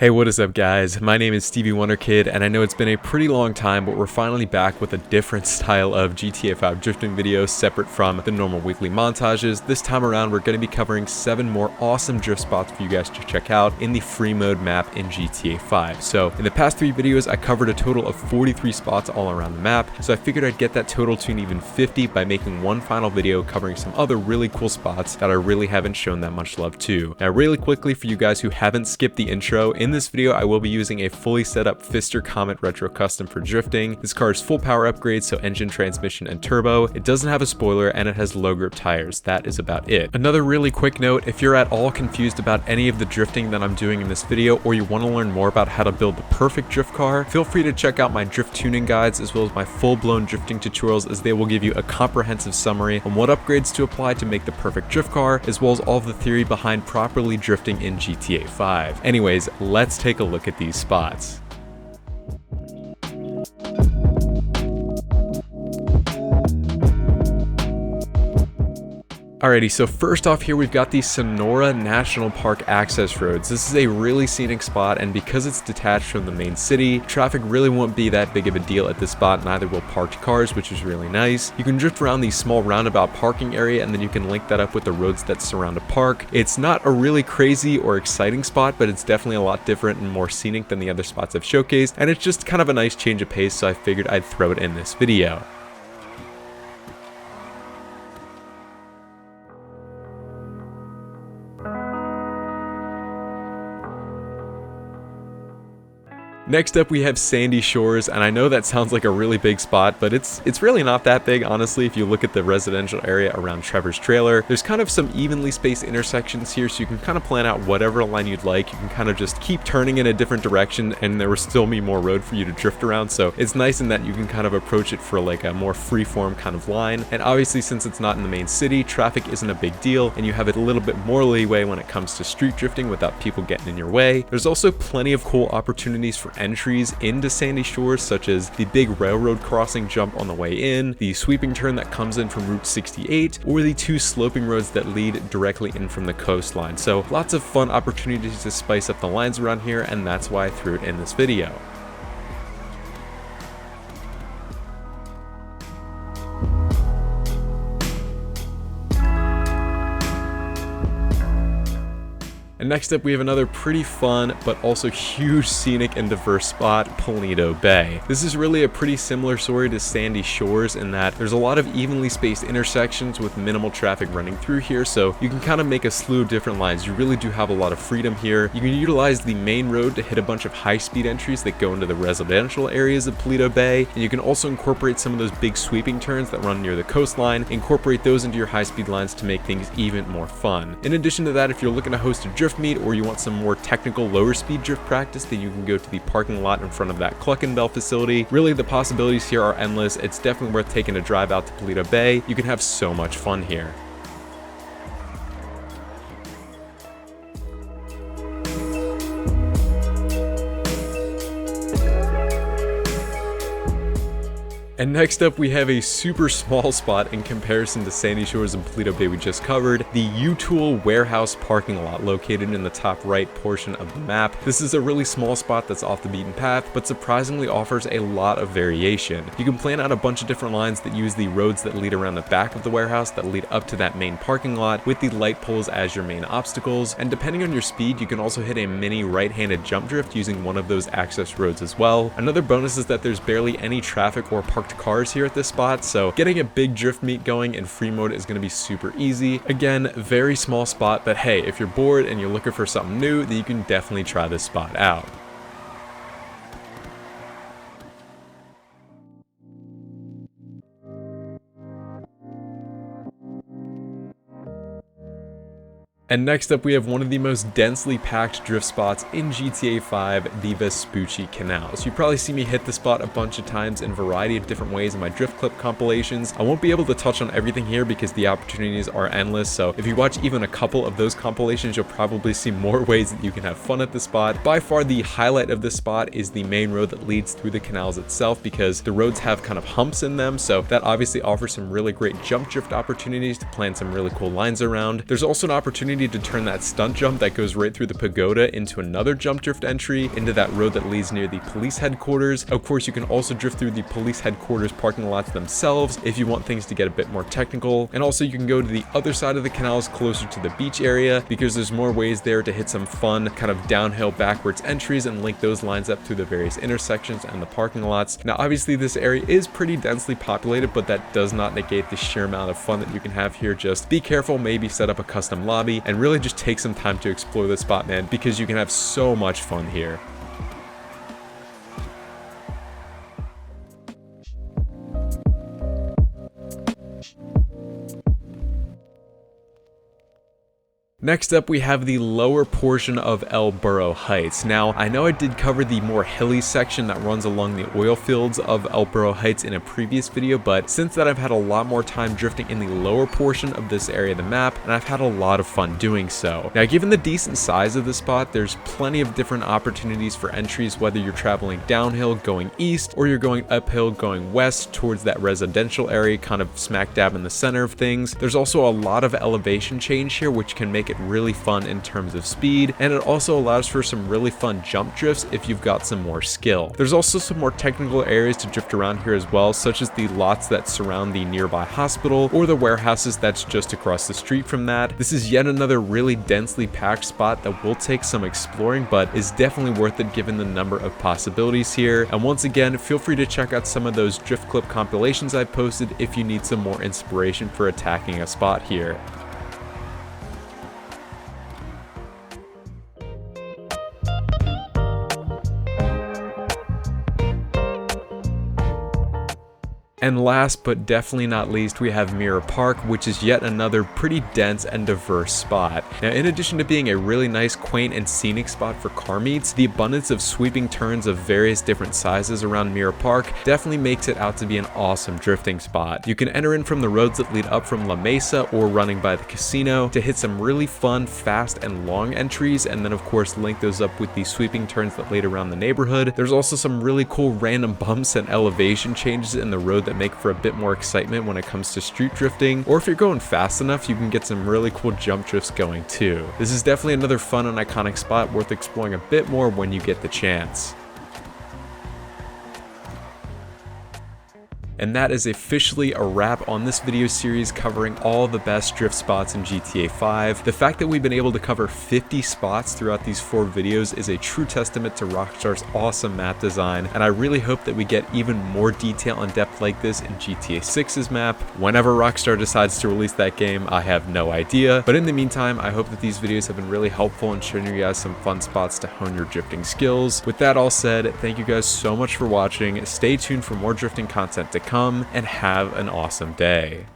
Hey, what is up guys? My name is StevieWunderKid, and I know it's been a pretty long time, but we're finally back with a different style of GTA 5 drifting video separate from the normal weekly montages. This time around, we're going to be covering 7 more awesome drift spots for you guys to check out in the free mode map in GTA 5. So in the past 3 videos, I covered a total of 43 spots all around the map, so I figured I'd get that total to an even 50 by making one final video covering some other really cool spots that I really haven't shown that much love to. Now really quickly, for you guys who haven't skipped the intro, in this video I will be using a fully set up Fister Comet Retro Custom for drifting. This car is full power upgrades, so engine, transmission, and turbo. It doesn't have a spoiler and it has low grip tires. That is about it. Another really quick note, if you're at all confused about any of the drifting that I'm doing in this video, or you want to learn more about how to build the perfect drift car, feel free to check out my drift tuning guides as well as my full-blown drifting tutorials, as they will give you a comprehensive summary on what upgrades to apply to make the perfect drift car, as well as all of the theory behind properly drifting in GTA 5. Anyways, let's take a look at these spots. Alrighty, so first off here we've got the Sonora National Park access roads. This is a really scenic spot, and because it's detached from the main city, traffic really won't be that big of a deal at this spot, neither will parked cars, which is really nice. You can drift around the small roundabout parking area, and then you can link that up with the roads that surround a park. It's not a really crazy or exciting spot, but it's definitely a lot different and more scenic than the other spots I've showcased, and it's just kind of a nice change of pace, so I figured I'd throw it in this video. Next up we have Sandy Shores, and I know that sounds like a really big spot, but it's really not that big, honestly. If you look at the residential area around Trevor's trailer, there's kind of some evenly spaced intersections here, so you can kind of plan out whatever line you'd like. You can kind of just keep turning in a different direction, and there will still be more road for you to drift around, so it's nice in that you can kind of approach it for like a more free-form kind of line. And obviously, since it's not in the main city, traffic isn't a big deal, and you have a little bit more leeway when it comes to street drifting without people getting in your way. There's also plenty of cool opportunities for entries into Sandy Shores, such as the big railroad crossing jump on the way in, the sweeping turn that comes in from Route 68, or the 2 sloping roads that lead directly in from the coastline. So lots of fun opportunities to spice up the lines around here, and that's why I threw it in this video. And next up we have another pretty fun but also huge scenic and diverse spot, Paleto Bay. This is really a pretty similar story to Sandy Shores in that there's a lot of evenly spaced intersections with minimal traffic running through here, so you can kind of make a slew of different lines. You really do have a lot of freedom here. You can utilize the main road to hit a bunch of high-speed entries that go into the residential areas of Paleto Bay, and you can also incorporate some of those big sweeping turns that run near the coastline, incorporate those into your high-speed lines to make things even more fun. In addition to that, if you're looking to host a drift meet, or you want some more technical lower speed drift practice, then you can go to the parking lot in front of that Cluckenbell facility. Really, the possibilities here are endless. It's definitely worth taking a drive out to Paleto Bay. You can have so much fun here. And next up we have a super small spot in comparison to Sandy Shores and Paleto Bay we just covered, the U-Tool warehouse parking lot located in the top right portion of the map. This is a really small spot that's off the beaten path, but surprisingly offers a lot of variation. You can plan out a bunch of different lines that use the roads that lead around the back of the warehouse that lead up to that main parking lot, with the light poles as your main obstacles, and depending on your speed you can also hit a mini right-handed jump drift using one of those access roads as well. Another bonus is that there's barely any traffic or parked cars here at this spot, so getting a big drift meet going in free mode is going to be super easy. Again, very small spot, but hey, if you're bored and you're looking for something new, then you can definitely try this spot out. And next up we have one of the most densely packed drift spots in GTA 5, the Vespucci Canal. So you probably see me hit the spot a bunch of times in a variety of different ways in my drift clip compilations. I won't be able to touch on everything here because the opportunities are endless, so if you watch even a couple of those compilations, you'll probably see more ways that you can have fun at the spot. By far the highlight of this spot is the main road that leads through the canals itself, because the roads have kind of humps in them, so that obviously offers some really great jump drift opportunities to plan some really cool lines around. There's also an opportunity opportunity to turn that stunt jump that goes right through the pagoda into another jump drift entry into that road that leads near the police headquarters. Of course, you can also drift through the police headquarters parking lots themselves if you want things to get a bit more technical. And also you can go to the other side of the canals closer to the beach area because there's more ways there to hit some fun kind of downhill backwards entries and link those lines up through the various intersections and the parking lots. Now obviously this area is pretty densely populated, but that does not negate the sheer amount of fun that you can have here. Just be careful, maybe set up a custom lobby and really just take some time to explore this spot, man, because you can have so much fun here. Next up, we have the lower portion of El Burro Heights. Now, I know I did cover the more hilly section that runs along the oil fields of El Burro Heights in a previous video, but since then I've had a lot more time drifting in the lower portion of this area of the map, and I've had a lot of fun doing so. Now, given the decent size of the spot, there's plenty of different opportunities for entries, whether you're traveling downhill going east, or you're going uphill going west towards that residential area, kind of smack dab in the center of things. There's also a lot of elevation change here, which can make it really fun in terms of speed, and it also allows for some really fun jump drifts if you've got some more skill. There's also some more technical areas to drift around here as well, such as the lots that surround the nearby hospital or the warehouses that's just across the street from that. This is yet another really densely packed spot that will take some exploring, but is definitely worth it given the number of possibilities here. And once again, feel free to check out some of those drift clip compilations I've posted if you need some more inspiration for attacking a spot here. And last but definitely not least, we have Mirror Park, which is yet another pretty dense and diverse spot. Now, in addition to being a really nice, quaint, and scenic spot for car meets, the abundance of sweeping turns of various different sizes around Mirror Park definitely makes it out to be an awesome drifting spot. You can enter in from the roads that lead up from La Mesa or running by the casino to hit some really fun, fast, and long entries, and then of course link those up with the sweeping turns that lead around the neighborhood. There's also some really cool random bumps and elevation changes in the road that make for a bit more excitement when it comes to street drifting, or if you're going fast enough, you can get some really cool jump drifts going too. This is definitely another fun and iconic spot worth exploring a bit more when you get the chance. And that is officially a wrap on this video series covering all the best drift spots in GTA 5. The fact that we've been able to cover 50 spots throughout these 4 videos is a true testament to Rockstar's awesome map design, and I really hope that we get even more detail and depth like this in GTA 6's map. Whenever Rockstar decides to release that game, I have no idea, but in the meantime, I hope that these videos have been really helpful in showing you guys some fun spots to hone your drifting skills. With that all said, thank you guys so much for watching. Stay tuned for more drifting content to come, and have an awesome day.